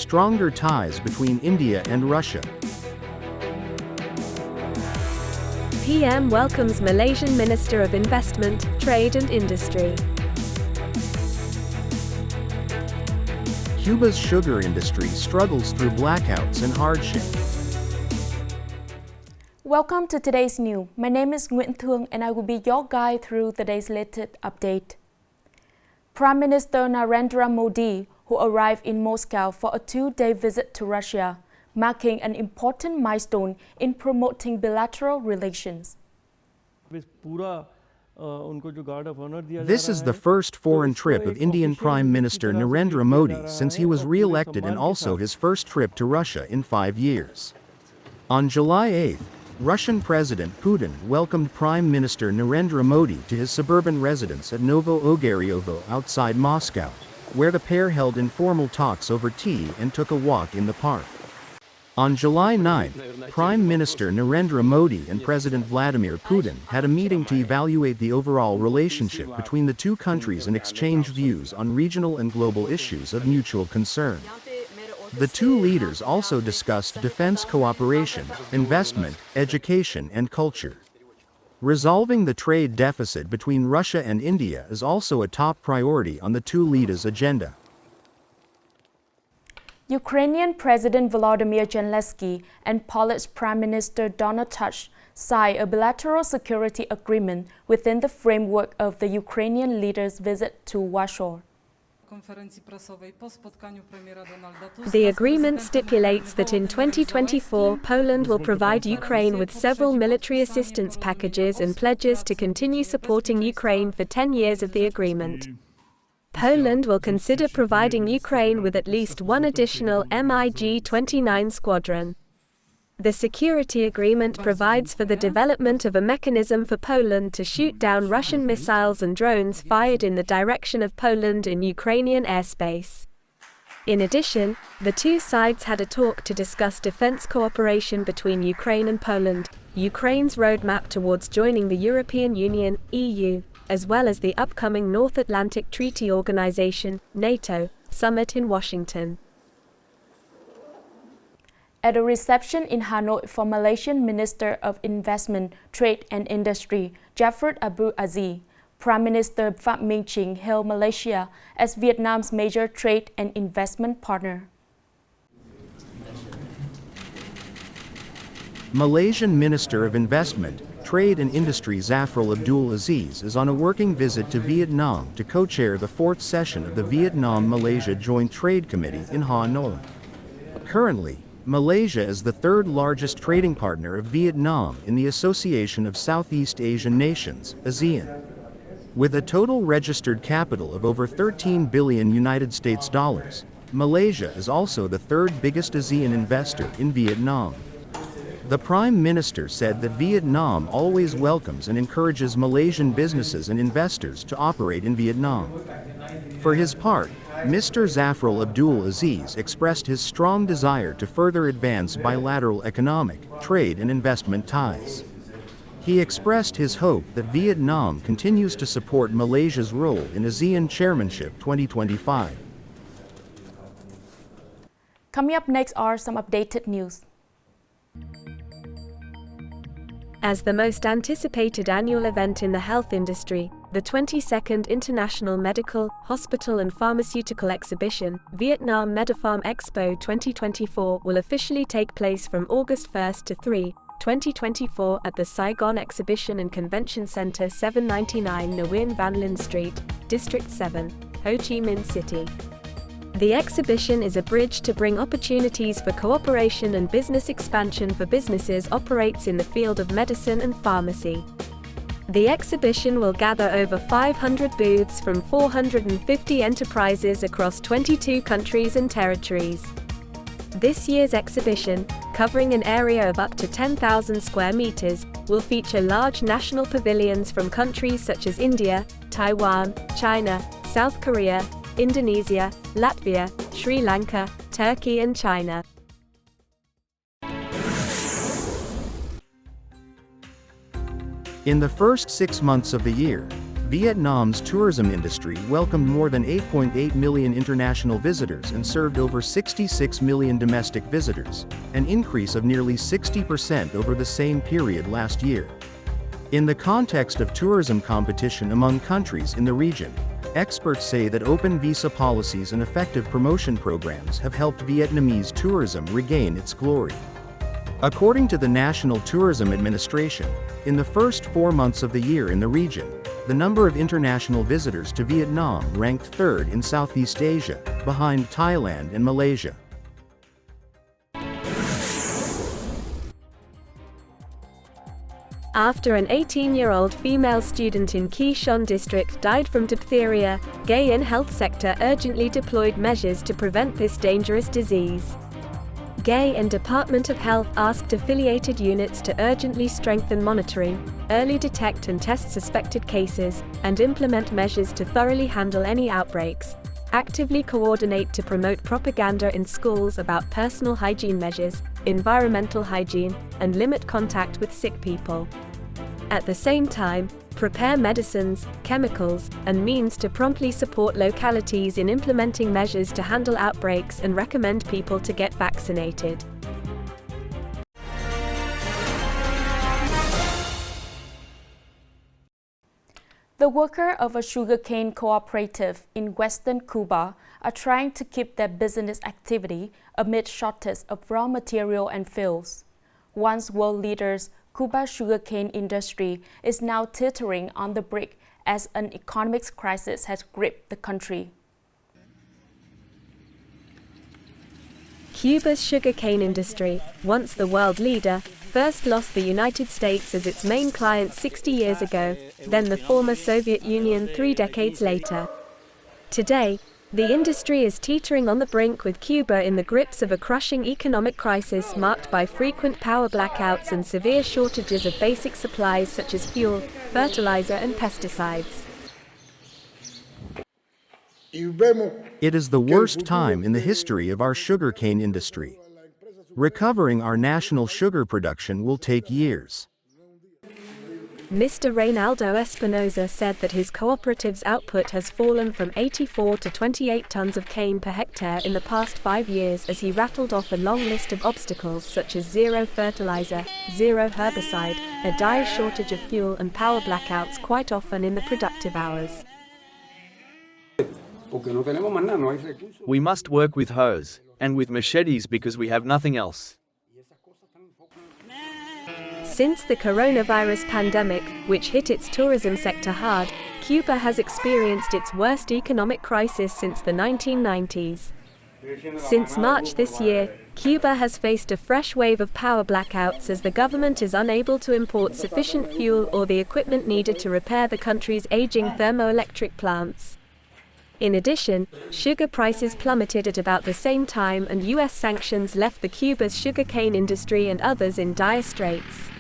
stronger ties between India and Russia. PM welcomes Malaysian Minister of Investment, Trade and Industry. Cuba's sugar industry struggles through blackouts and hardship. Welcome to today's news. My name is Nguyễn Thị and I will be your guide through today's latest update. Prime Minister Narendra Modi, who arrived in Moscow for a two-day visit to Russia, marking an important milestone in promoting bilateral relations. This is the first foreign trip of Indian Prime Minister Narendra Modi since he was re-elected, and also his first trip to Russia in 5 years. On July 8, Russian President Putin welcomed Prime Minister Narendra Modi to his suburban residence at Novo Ogaryovo outside Moscow, where the pair held informal talks over tea and took a walk in the park. On July 9, Prime Minister Narendra Modi and President Vladimir Putin had a meeting to evaluate the overall relationship between the two countries and exchange views on regional and global issues of mutual concern. The two leaders also discussed defense cooperation, investment, education and culture. Resolving the trade deficit between Russia and India is also a top priority on the two leaders' agenda. Ukrainian President Volodymyr Zelensky and Polish Prime Minister Donald Tusk signed a bilateral security agreement within the framework of the Ukrainian leaders' visit to Warsaw. The agreement stipulates that in 2024, Poland will provide Ukraine with several military assistance packages and pledges to continue supporting Ukraine for 10 years of the agreement. Poland will consider providing Ukraine with at least one additional MiG-29 squadron. The security agreement provides for the development of a mechanism for Poland to shoot down Russian missiles and drones fired in the direction of Poland in Ukrainian airspace. In addition, the two sides had a talk to discuss defense cooperation between Ukraine and Poland, Ukraine's roadmap towards joining the European Union, EU, as well as the upcoming North Atlantic Treaty Organization, NATO, summit in Washington. At a reception in Hanoi for Malaysian Minister of Investment, Trade and Industry, Jafar Abu Aziz, Prime Minister Phạm Minh Chính hailed Malaysia as Vietnam's major trade and investment partner. Malaysian Minister of Investment, Trade and Industry Zafrul Abdul Aziz is on a working visit to Vietnam to co-chair the 4th session of the Vietnam-Malaysia Joint Trade Committee in Hanoi. Currently, Malaysia is the third largest trading partner of Vietnam in the Association of Southeast Asian Nations, ASEAN. With a total registered capital of over $13 billion United States dollars, Malaysia is also the third biggest ASEAN investor in Vietnam. The Prime Minister said that Vietnam always welcomes and encourages Malaysian businesses and investors to operate in Vietnam. For his part, Mr. Zafrul Abdul Aziz expressed his strong desire to further advance bilateral economic, trade and investment ties. He expressed his hope that Vietnam continues to support Malaysia's role in ASEAN Chairmanship 2025. Coming up next are some updated news. As the most anticipated annual event in the health industry, the 22nd International Medical, Hospital and Pharmaceutical Exhibition, Vietnam Medipharm Expo 2024 will officially take place from August 1 to 3, 2024 at the Saigon Exhibition and Convention Center 799 Nguyen Van Linh Street, District 7, Ho Chi Minh City. The exhibition is a bridge to bring opportunities for cooperation and business expansion for businesses operates in the field of medicine and pharmacy. The exhibition will gather over 500 booths from 450 enterprises across 22 countries and territories. This year's exhibition, covering an area of up to 10,000 square meters, will feature large national pavilions from countries such as India, Taiwan, China, South Korea, Indonesia, Latvia, Sri Lanka, Turkey and China. In the first 6 months of the year, Vietnam's tourism industry welcomed more than 8.8 million international visitors and served over 66 million domestic visitors, an increase of nearly 60% over the same period last year. In the context of tourism competition among countries in the region, experts say that open visa policies and effective promotion programs have helped Vietnamese tourism regain its glory. According to the National Tourism Administration, in the first 4 months of the year in the region, the number of international visitors to Vietnam ranked third in Southeast Asia, behind Thailand and Malaysia. After an 18-year-old female student in Khe Son district died from diphtheria, Nghệ An health sector urgently deployed measures to prevent this dangerous disease. Nghệ An Department of Health asked affiliated units to urgently strengthen monitoring, early detect and test suspected cases, and implement measures to thoroughly handle any outbreaks, actively coordinate to promote propaganda in schools about personal hygiene measures, environmental hygiene, and limit contact with sick people. At the same time, prepare medicines, chemicals, and means to promptly support localities in implementing measures to handle outbreaks and recommend people to get vaccinated. The workers of a sugarcane cooperative in western Cuba are trying to keep their business activity amid shortage of raw material and fuels. Once world leaders, Cuba's sugarcane industry is now teetering on the brink as an economic crisis has gripped the country. Cuba's sugarcane industry, once the world leader, first lost the United States as its main client 60 years ago, then the former Soviet Union 3 decades later. Today, the industry is teetering on the brink, with Cuba in the grips of a crushing economic crisis marked by frequent power blackouts and severe shortages of basic supplies such as fuel, fertilizer, and pesticides. It is the worst time in the history of our sugarcane industry. Recovering our national sugar production will take years. Mr. Reynaldo Espinosa said that his cooperative's output has fallen from 84 to 28 tons of cane per hectare in the past 5 years, as he rattled off a long list of obstacles such as zero fertilizer, zero herbicide, a dire shortage of fuel, and power blackouts quite often in the productive hours. We must work with hoes and with machetes because we have nothing else. Since the coronavirus pandemic, which hit its tourism sector hard, Cuba has experienced its worst economic crisis since the 1990s. Since March this year, Cuba has faced a fresh wave of power blackouts as the government is unable to import sufficient fuel or the equipment needed to repair the country's aging thermoelectric plants. In addition, sugar prices plummeted at about the same time, and US sanctions left the Cuba's sugarcane industry and others in dire straits.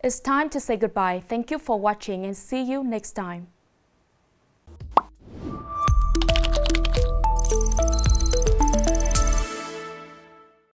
It's time to say goodbye. Thank you for watching and see you next time.